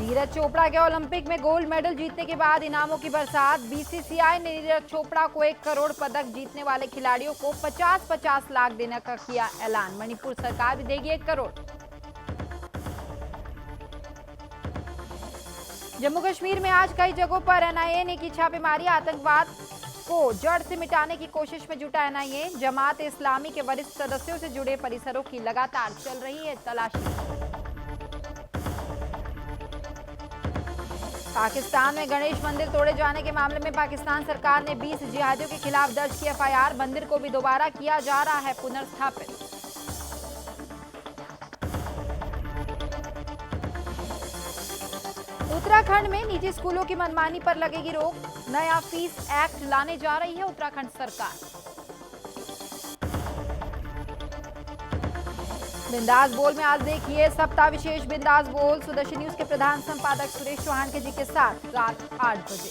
नीरज चोपड़ा के ओलंपिक में gold medal जीतने के बाद इनामों की बरसात। बीसीसीआई ने नीरज चोपड़ा को 1 करोड़ पदक जीतने वाले खिलाड़ियों को 50-50 लाख देने का किया ऐलान। मणिपुर सरकार भी देगी 1 करोड़। जम्मू कश्मीर में आज कई जगहों पर एनआईए ने की छापेमारी। आतंकवाद को जड़ से मिटाने की कोशिश में जुटा एनआईए। जमात इस्लामी के वरिष्ठ सदस्यों से जुड़े परिसरों की लगातार चल रही है तलाशी। पाकिस्तान में गणेश मंदिर तोड़े जाने के मामले में पाकिस्तान सरकार ने 20 जिहादियों के खिलाफ दर्ज की एफआईआर। मंदिर को भी दोबारा किया जा रहा है पुनर्स्थापित। उत्तराखंड में निजी स्कूलों की मनमानी पर लगेगी रोक। नया फीस एक्ट लाने जा रही है उत्तराखंड सरकार। बिंदास बोल में आज देखिए सप्ताह विशेष बिंदास बोल। सुदर्शन न्यूज के प्रधान संपादक सुरेश चौहान के जी के साथ रात 8 बजे।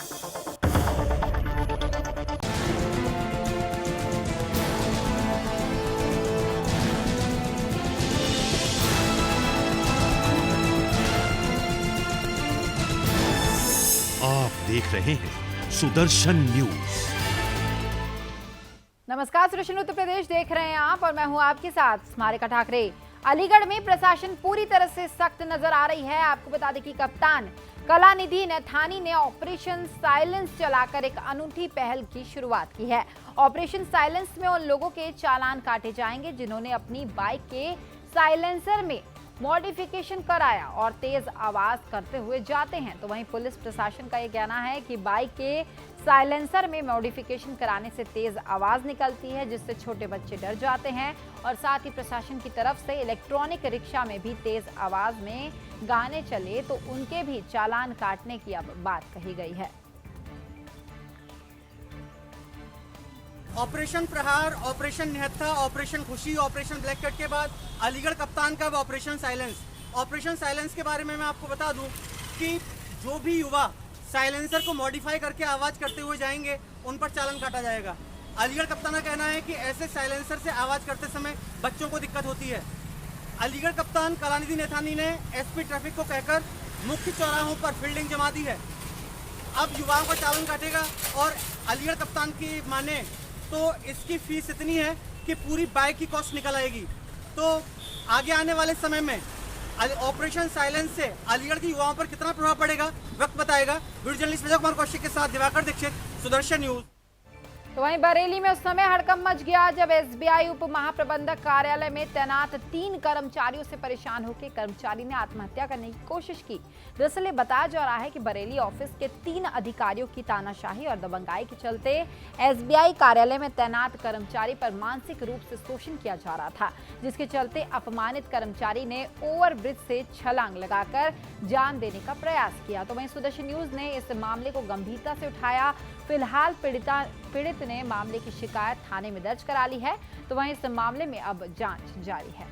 आप देख रहे हैं सुदर्शन न्यूज। नमस्कार, सुदर्शन उत्तर प्रदेश देख रहे हैं आप और मैं हूं आपके साथ स्मारिका ठाकरे। अलीगढ़ में प्रशासन पूरी तरह से सख्त नजर आ रही है। आपको बता दें कि कप्तान कलानिधि नैथानी ने ऑपरेशन साइलेंस चलाकर एक अनूठी पहल की शुरुआत की है। ऑपरेशन साइलेंस में उन लोगों के चालान काटे जाएंगे जिन्होंने अपनी बाइक के साइलेंसर में मॉडिफिकेशन कराया और तेज आवाज करते हुए जाते हैं। तो वहीं पुलिस प्रशासन का यह कहना है कि बाइक के साइलेंसर में मॉडिफिकेशन कराने से तेज आवाज निकलती है जिससे छोटे बच्चे डर जाते हैं। और साथ ही प्रशासन की तरफ से इलेक्ट्रॉनिक रिक्शा में भी तेज आवाज में गाने चले तो उनके भी चालान काटने की अब बात कही गई है। ऑपरेशन प्रहार, ऑपरेशन निहत्था, ऑपरेशन खुशी, ऑपरेशन ब्लैक कट के बाद अलीगढ़ कप्तान का ऑपरेशन साइलेंस। ऑपरेशन साइलेंस के बारे में मैं आपको बता दूं कि जो भी युवा साइलेंसर को मॉडिफाई करके आवाज़ करते हुए जाएंगे उन पर चालान काटा जाएगा। अलीगढ़ कप्तान का कहना है कि ऐसे साइलेंसर से आवाज़ करते समय बच्चों को दिक्कत होती है। अलीगढ़ कप्तान कलानिधि नैथानी ने एसपी ट्रैफिक को कहकर मुख्य चौराहों पर फील्डिंग जमा दी है। अब युवाओं का चालान काटेगा और अलीगढ़ कप्तान की माने तो इसकी फीस इतनी है कि पूरी बाइक की कॉस्ट निकल आएगी। तो आगे आने वाले समय में ऑपरेशन साइलेंस से अलीगढ़ के युवाओं पर कितना प्रभाव पड़ेगा वक्त बताएगा। वीडियो जर्नलिस्ट विजय कुमार कौशिक के साथ दिवाकर दीक्षित, सुदर्शन न्यूज। तो वहीं बरेली में उस समय हड़कंप मच गया जब एसबीआई उप महाप्रबंधक कार्यालय में तैनात 3 कर्मचारियों से परेशान होकर कर्मचारी ने आत्महत्या करने की कोशिश की। दरअसल बताया जा रहा है कि बरेली ऑफिस के 3 अधिकारियों की तानाशाही और दबंगाई के चलते एसबीआई कार्यालय में तैनात कर्मचारी पर मानसिक रूप से शोषण किया जा रहा था, जिसके चलते अपमानित कर्मचारी ने ओवरब्रिज से छलांग लगाकर जान देने का प्रयास किया। तो वहीं सुदर्शन न्यूज ने इस मामले को गंभीरता से उठाया। फिलहाल पीड़ित ने मामले की शिकायत थाने में दर्ज करा ली है। तो वहीं इस मामले में अब जांच जारी है।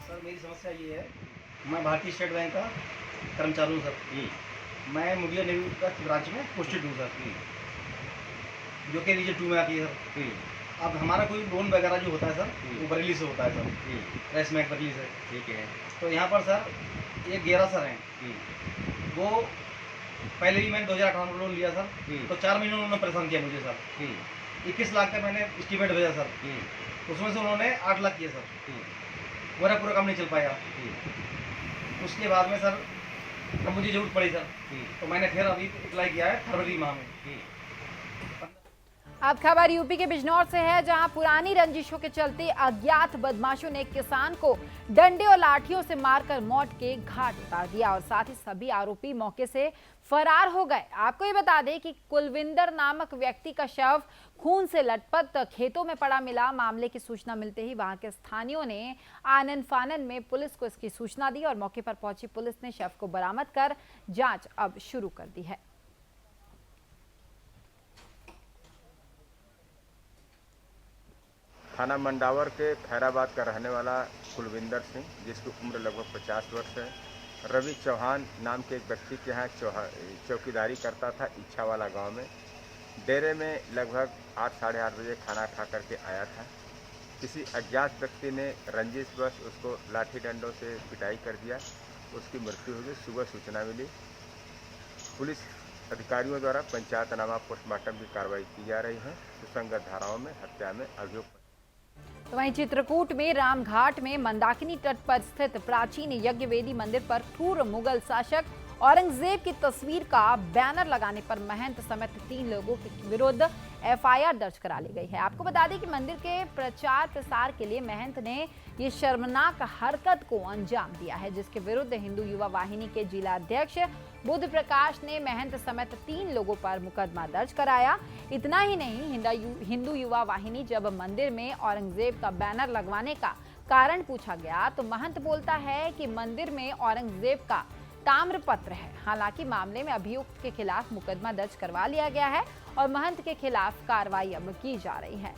सर मेरी समस्या ये है, मैं भारतीय स्टेट बैंक का कर्मचारी हूँ सर। मैं मुडिया नेवी का ब्रांच में पोस्टेड हूँ सर, जो कि रीजन 2 में आती है सर। अब हमारा कोई लोन वगैरह जो होता है सर वो बरेली से होता है सर, रेस बैंक बरेली से। ठीक है। तो यहाँ पर सर एक गेरा सर हैं, वो पहले ही मैंने 2018 में लोन लिया सर। तो 4 महीने उन्होंने परेशान किया मुझे सर। 21 लाख का मैंने एस्टीमेट भेजा सर, उसमें से उन्होंने 8 लाख किया सर। पूरा काम नहीं चल पाया। उसके बाद में सर अब मुझे जरूरत पड़ी सर, तो मैंने फिर अभी अप्लाई किया है फरवरी माह में। अब खबर यूपी के बिजनौर से है, जहां पुरानी रंजिशों के चलते अज्ञात बदमाशों ने एक किसान को डंडे और लाठियों से मारकर मौत के घाट उतार दिया और साथ ही सभी आरोपी मौके से फरार हो गए। आपको ये बता दें कि कुलविंदर नामक व्यक्ति का शव खून से लटपट खेतों में पड़ा मिला। मामले की सूचना मिलते ही वहां के स्थानियों ने आनन फानन में पुलिस को इसकी सूचना दी और मौके पर पहुंची पुलिस ने शव को बरामद कर जांच अब शुरू कर दी है। थाना मंडावर के खैराबाद का रहने वाला कुलविंदर सिंह, जिसकी उम्र लगभग 50 वर्ष है, रवि चौहान नाम के एक व्यक्ति के यहाँ चौकीदारी करता था इच्छावाला गांव में। डेरे में लगभग 8 साढ़े 8 बजे खाना खा करके आया था। किसी अज्ञात व्यक्ति ने रंजिशवश उसको लाठी डंडों से पिटाई कर दिया, उसकी मृत्यु हो गई। सुबह सूचना मिली, पुलिस अधिकारियों द्वारा पंचायतनामा पोस्टमार्टम की कार्रवाई की जा रही है। सुसंगत धाराओं में हत्या में अभियुक्त। तो वहीं चित्रकूट में रामघाट में मंदाकिनी तट पर स्थित प्राचीन यज्ञवेदी मंदिर पर क्रूर मुगल शासक औरंगजेब की तस्वीर का बैनर लगाने पर महंत समेत 3 लोगों के विरुद्ध एफआईआर दर्ज करा ली गई है। आपको बता दें कि मंदिर के प्रचार प्रसार के लिए महंत ने ये शर्मनाक हरकत को अंजाम दिया है, जिसके विरुद्ध हिंदू युवा वाहिनी के जिला अध्यक्ष बुद्ध प्रकाश ने महंत समेत 3 लोगों पर मुकदमा दर्ज कराया। इतना ही नहीं, हिंदू युवा वाहिनी जब मंदिर में औरंगजेब का बैनर लगवाने का कारण पूछा गया तो महंत बोलता है कि मंदिर में औरंगजेब का ताम्रपत्र है। हालांकि मामले में अभियुक्त के खिलाफ मुकदमा दर्ज करवा लिया गया है और महंत के खिलाफ कार्रवाई अब की जा रही है।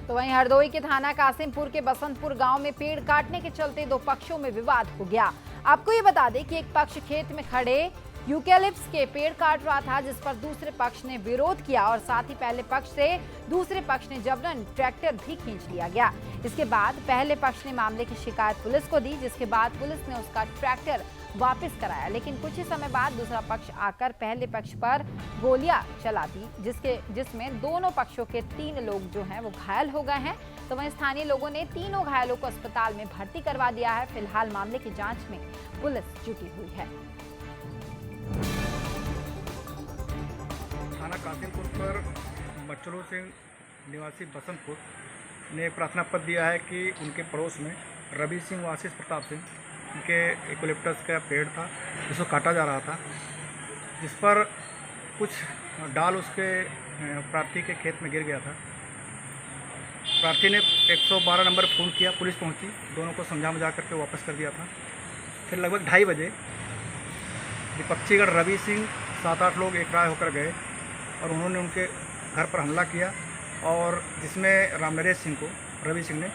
तो वहीं हरदोई के थाना कासिमपुर के बसंतपुर गांव में पेड़ काटने के चलते 2 पक्षों में विवाद हो गया। आपको ये बता दें कि एक पक्ष खेत में खड़े यूकेलिप्स के पेड़ काट रहा था, जिस पर दूसरे पक्ष ने विरोध किया और साथ ही पहले पक्ष से दूसरे पक्ष ने जबरन ट्रैक्टर भी खींच लिया गया। इसके बाद पहले पक्ष ने मामले की शिकायत पुलिस को दी, जिसके बाद पुलिस ने उसका ट्रैक्टर वापस कराया। लेकिन कुछ ही समय बाद दूसरा पक्ष आकर पहले पक्ष पर गोलियां चला दी, जिसमें दोनों पक्षों के 3 लोग जो हैं वो घायल हो गए हैं। तो वहीं स्थानीय लोगों ने तीनों घायलों को अस्पताल में भर्ती करवा दिया है। फिलहाल मामले की जांच में पुलिस जुटी हुई है। थाना कासिमपुर पर मच्छरों सिंह निवासी बसंतपुर ने प्रार्थना पत्र दिया है कि उनके पड़ोस में रवि सिंह व आशीष प्रताप सिंह, उनके यूकेलिप्टस का पेड़ था जिसको काटा जा रहा था, जिस पर कुछ डाल उसके प्रार्थी के खेत में गिर गया था। प्रार्थी ने 112 नंबर फ़ोन किया, पुलिस पहुंची, दोनों को समझा करके वापस कर दिया था। फिर लगभग 2:30 बजे विपक्षीगढ़ रवि सिंह 7-8 लोग एकराय होकर गए और उन्होंने उनके घर पर हमला किया और जिसमें रामनरेश सिंह को रवि सिंह ने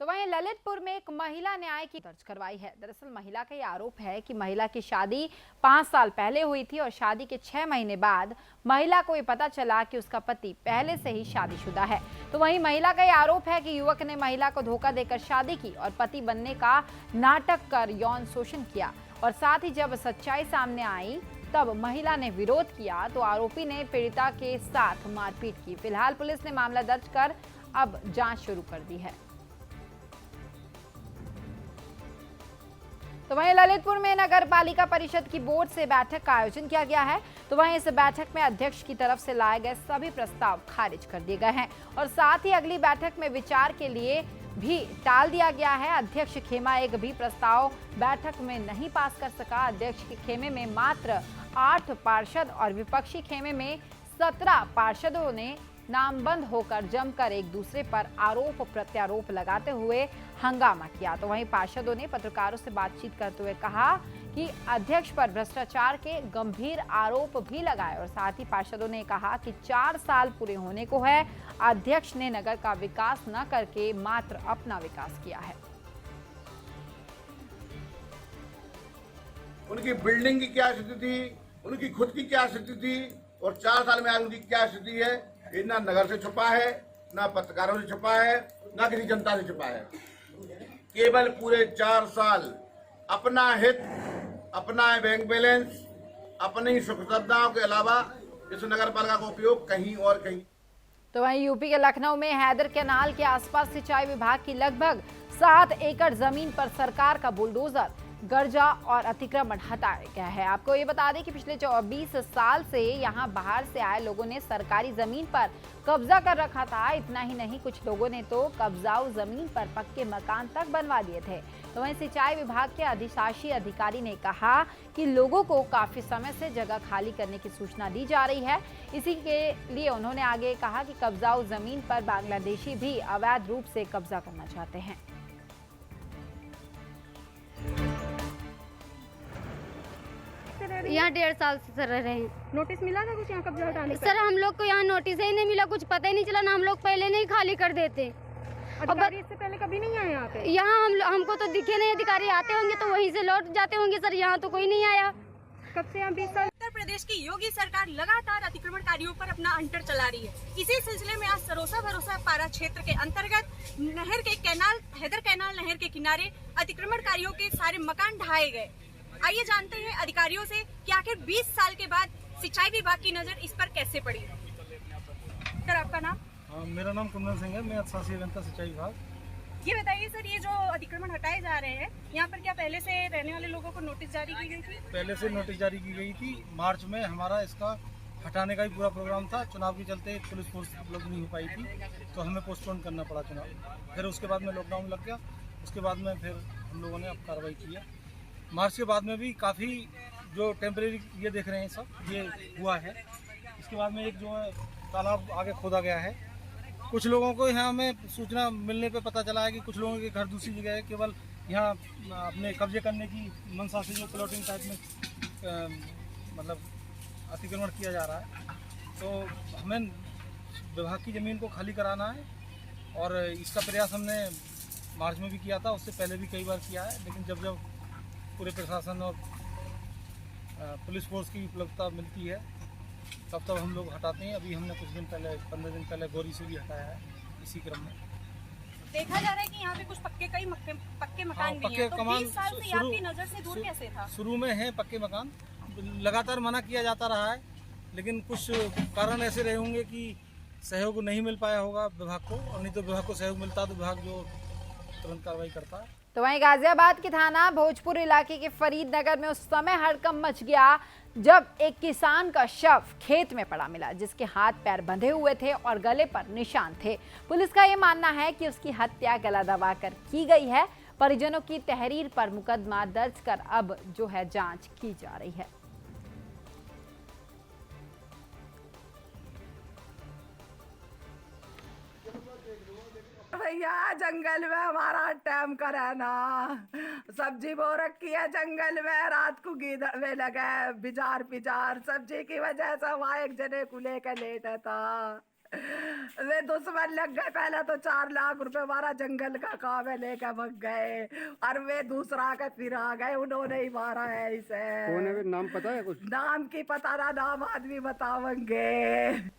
तो वहीं ललितपुर में एक महिला ने न्याय की दर्ज करवाई है। दरअसल महिला का ये आरोप है कि महिला की शादी 5 साल पहले हुई थी और शादी के 6 महीने बाद महिला को ये पता चला कि उसका पति पहले से ही शादीशुदा है। तो वहीं महिला का ये आरोप है कि युवक ने महिला को धोखा देकर शादी की और पति बनने का नाटक कर यौन शोषण किया और साथ ही जब सच्चाई सामने आई तब महिला ने विरोध किया तो आरोपी ने पीड़िता के साथ मारपीट की। फिलहाल पुलिस ने मामला दर्ज कर अब जांच शुरू कर दी है। तो वहीं ललितपुर में नगर पालिका परिषद की बोर्ड से बैठक का आयोजन किया गया है। तो वहीं इस बैठक में अध्यक्ष की तरफ से लाए गए सभी प्रस्ताव खारिज कर दिए गए हैं और साथ ही अगली बैठक में विचार के लिए भी टाल दिया गया है। अध्यक्ष खेमा एक भी प्रस्ताव बैठक में नहीं पास कर सका। अध्यक्ष के खेमे में मात्र 8 पार्षद और विपक्षी खेमे में 17 पार्षदों ने नामबंद होकर जमकर एक दूसरे पर आरोप प्रत्यारोप लगाते हुए हंगामा किया। तो वहीं पार्षदों ने पत्रकारों से बातचीत करते हुए कहा कि अध्यक्ष पर भ्रष्टाचार के गंभीर आरोप भी लगाए और साथ ही पार्षदों ने कहा कि 4 साल पूरे होने को है, अध्यक्ष ने नगर का विकास न करके मात्र अपना विकास किया है। उनकी बिल्डिंग की क्या स्थिति थी, उनकी खुद की क्या स्थिति थी और 4 साल में आज उनकी क्या स्थिति है, ये ना नगर से छुपा है, ना पत्रकारों से छुपा है, ना किसी जनता से छुपा है। केवल पूरे 4 साल अपना हित, अपना बैंक बैलेंस, अपनी सुख सुविधाओं के अलावा इस नगर पालिका का उपयोग कहीं और कहीं। तो वहीं यूपी के लखनऊ में हैदर कैनाल के आसपास सिंचाई विभाग की लगभग 7 एकड़ जमीन पर सरकार का बुलडोजर गर्जा और अतिक्रमण हटाया गया है। आपको ये बता दें कि पिछले 24 साल से यहाँ बाहर से आए लोगों ने सरकारी जमीन पर कब्जा कर रखा था। इतना ही नहीं, कुछ लोगों ने तो कब्जाऊ जमीन पर पक्के मकान तक बनवा दिए थे। तो वहीं सिंचाई विभाग के अधिशासी अधिकारी ने कहा कि लोगों को काफी समय से जगह खाली करने की सूचना दी जा रही है। इसी के लिए उन्होंने आगे कहा कि कब्जाऊ जमीन पर बांग्लादेशी भी अवैध रूप से कब्जा करना चाहते हैं। यहाँ 1.5 साल से सर रह रहे हैं। नोटिस मिला था कुछ यहाँ कब्जा हटाने का? सर हम लोग को यहाँ नोटिस ही नहीं मिला, कुछ पता ही नहीं चला ना। हम लोग पहले नहीं खाली कर देते। अधिकारी इससे पहले कभी नहीं आए यहाँ पे? यहाँ हमको तो दिखे नहीं। अधिकारी आते होंगे तो वहीं से लौट जाते होंगे सर। यहाँ तो कोई नहीं आया। कब से यहाँ 20 साल? उत्तर प्रदेश की योगी सरकार लगातार अतिक्रमणकारियों पर अपना अंटर चला रही है। इसी सिलसिले में आज सरोसा भरोसा पारा क्षेत्र के अंतर्गत नहर के हैदर कैनाल नहर के किनारे अतिक्रमणकारियों के सारे मकान ढहाए गए। आइए जानते हैं अधिकारियों से कि आखिर 20 साल के बाद सिंचाई विभाग की नजर इस पर कैसे पड़ी। सर आपका नाम? मेरा नाम कुंदन सिंह है, मैं अधिशासी अभियंता सिंचाई विभाग। ये बताइए सर, ये जो अतिक्रमण हटाए जा रहे हैं यहाँ पर क्या पहले से रहने वाले लोगों को नोटिस जारी की गई थी? पहले से नोटिस जारी की गई थी। मार्च में हमारा इसका हटाने का ही पूरा प्रोग्राम था। चुनाव के चलते पुलिस फोर्स उपलब्ध नहीं हो पाई थी तो हमें पोस्टपोन करना पड़ा चुनाव। फिर उसके बाद में लॉकडाउन लग गया। उसके बाद में फिर हम लोगों ने अब कार्रवाई की है। मार्च के बाद में भी काफ़ी जो टेम्परेरी ये देख रहे हैं सब ये हुआ है। इसके बाद में एक जो है तालाब आगे खोदा गया है। कुछ लोगों को यहाँ में सूचना मिलने पे पता चला है कि कुछ लोगों के घर दूसरी जगह है। केवल यहाँ अपने कब्जे करने की मंशा से जो प्लॉटिंग टाइप में मतलब अतिक्रमण किया जा रहा है। तो हमें विभाग की ज़मीन को खाली कराना है और इसका प्रयास हमने मार्च में भी किया था, उससे पहले भी कई बार किया है। लेकिन जब जब पूरे प्रशासन और पुलिस फोर्स की उपलब्धता मिलती है तब तब हम लोग हटाते हैं। अभी हमने कुछ दिन पहले 15 दिन पहले गौरी से भी हटाया है इसी क्रम में। देखा जा रहा है कि यहाँ पे कुछ पक्के मकान भी हैं। तो 20 साल से आपकी नजर से दूर कैसे था? शुरू में है पक्के मकान, लगातार मना किया जाता रहा है, लेकिन कुछ कारण ऐसे रहे होंगे कि सहयोग नहीं मिल पाया होगा विभाग को, और नहीं तो विभाग को सहयोग मिलता तो विभाग जो तुरंत कार्रवाई करता है। तो वहीं गाजियाबाद के थाना भोजपुर इलाके के फरीदनगर में उस समय हड़कंप मच गया जब एक किसान का शव खेत में पड़ा मिला, जिसके हाथ पैर बंधे हुए थे और गले पर निशान थे। पुलिस का यह मानना है कि उसकी हत्या गला दबाकर की गई है। परिजनों की तहरीर पर मुकदमा दर्ज कर अब जो है जांच की जा रही है। भैया जंगल में हमारा टाइम का रहना, सब्जी बो रखी है जंगल में, रात को गीदड़ में लगे बिजार सब्जी की वजह से वहाँ एक जने को लेकर लेटा था। वे दुश्मन लग गए। पहले तो 4 लाख रुपए हमारा जंगल का काम है लेकर भग गए, और वे दूसरा का फिर आ गए। उन्होंने ही मारा है इसे। कौन है? नाम पता है? कुछ नाम की पता ना, नाम आदमी बतावेंगे।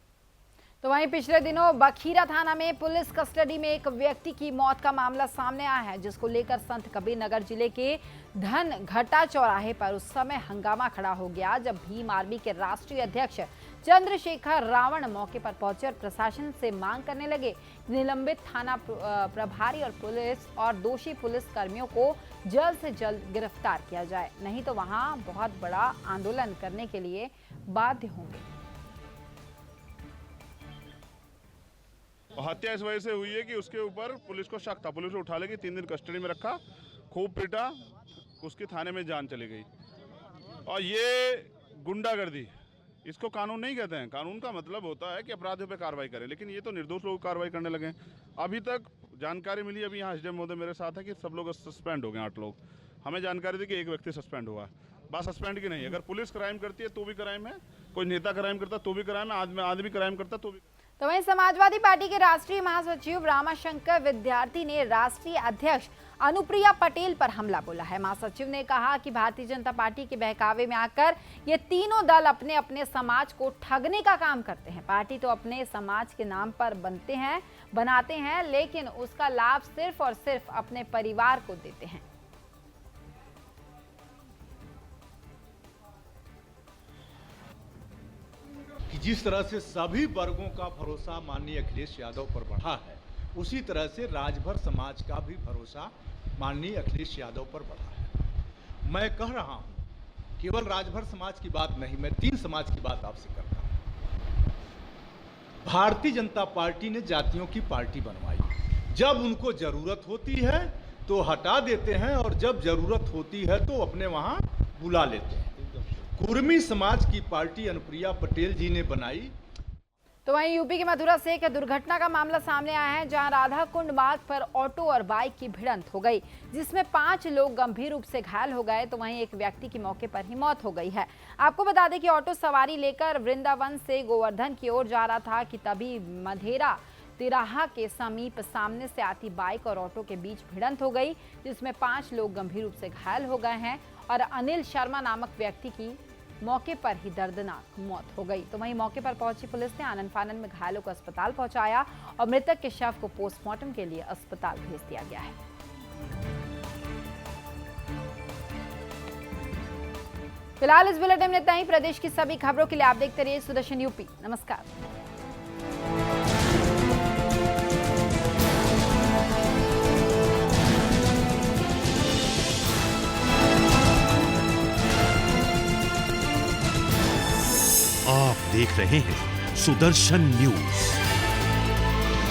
तो वहीं पिछले दिनों बखीरा थाना में पुलिस कस्टडी में एक व्यक्ति की मौत का मामला सामने आया है, जिसको लेकर संत कबीर नगर जिले के धन घटा चौराहे पर उस समय हंगामा खड़ा हो गया जब भीम आर्मी के राष्ट्रीय अध्यक्ष चंद्रशेखर रावण मौके पर पहुंचे और प्रशासन से मांग करने लगे निलंबित थाना प्रभारी और पुलिस और दोषी पुलिस कर्मियों को जल्द से जल्द गिरफ्तार किया जाए, नहीं तो वहां बहुत बड़ा आंदोलन करने के लिए बाध्य होंगे। हत्या इस वजह से हुई है कि उसके ऊपर पुलिस को शक था। पुलिस ने उठा लेके 3 दिन कस्टडी में रखा, खूब पीटा, उसके थाने में जान चली गई। और ये गुंडागर्दी, इसको कानून नहीं कहते हैं। कानून का मतलब होता है कि अपराधियों पे कार्रवाई करें, लेकिन ये तो निर्दोष लोग कार्रवाई करने लगे। अभी तक जानकारी मिली, अभी यहाँ एसडीएम महोदय मेरे साथ है, कि सब लोग सस्पेंड हो गए। 8 लोग। हमें जानकारी थी कि एक व्यक्ति सस्पेंड हुआ। बात सस्पेंड की नहीं, अगर पुलिस क्राइम करती है तो भी क्राइम है, कोई नेता क्राइम करता तो भी क्राइम है, आदमी क्राइम करता तो भी। तो वहीं समाजवादी पार्टी के राष्ट्रीय महासचिव रामाशंकर विद्यार्थी ने राष्ट्रीय अध्यक्ष अनुप्रिया पटेल पर हमला बोला है। महासचिव ने कहा कि भारतीय जनता पार्टी के बहकावे में आकर ये तीनों दल अपने अपने समाज को ठगने का काम करते हैं। पार्टी तो अपने समाज के नाम पर बनाते हैं, लेकिन उसका लाभ सिर्फ और सिर्फ अपने परिवार को देते हैं। कि जिस तरह से सभी वर्गों का भरोसा माननीय अखिलेश यादव पर बढ़ा है, उसी तरह से राजभर समाज का भी भरोसा माननीय अखिलेश यादव पर बढ़ा है। मैं कह रहा हूं, केवल राजभर समाज की बात नहीं, मैं 3 समाज की बात आपसे करता हूं। भारतीय जनता पार्टी ने जातियों की पार्टी बनवाई। जब उनको जरूरत होती है तो हटा देते हैं और जब जरूरत होती है तो अपने वहां बुला लेते हैं। कुर्मी समाज की पार्टी अनुप्रिया पटेल जी ने बनाई। तो वहीं यूपी के मथुरा से एक दुर्घटना का मामला सामने आया है, जहां राधा कुंड मार्ग पर ऑटो और बाइक की भिड़ंत हो गई, जिसमें 5 लोग गंभीर रूप से घायल हो गए, तो वहीं एक व्यक्ति की मौके पर ही मौत हो गई है। आपको बता दें कि ऑटो सवारी लेकर वृंदावन से गोवर्धन की ओर जा रहा था कि तभी मधेरा तिराहा के समीप सामने से आती बाइक और ऑटो के बीच भिड़ंत हो गई, जिसमें 5 लोग गंभीर रूप से घायल हो गए हैं और अनिल शर्मा नामक व्यक्ति की मौके पर ही दर्दनाक मौत हो गई। तो वहीं मौके पर पहुंची पुलिस ने आनन फानन में घायलों को अस्पताल पहुंचाया और मृतक के शव को पोस्टमार्टम के लिए अस्पताल भेज दिया गया है। फिलहाल इस बुलेटिन में इतना ही। प्रदेश की सभी खबरों के लिए आप देखते रहिए सुदर्शन यूपी। नमस्कार। आप देख रहे हैं सुदर्शन न्यूज।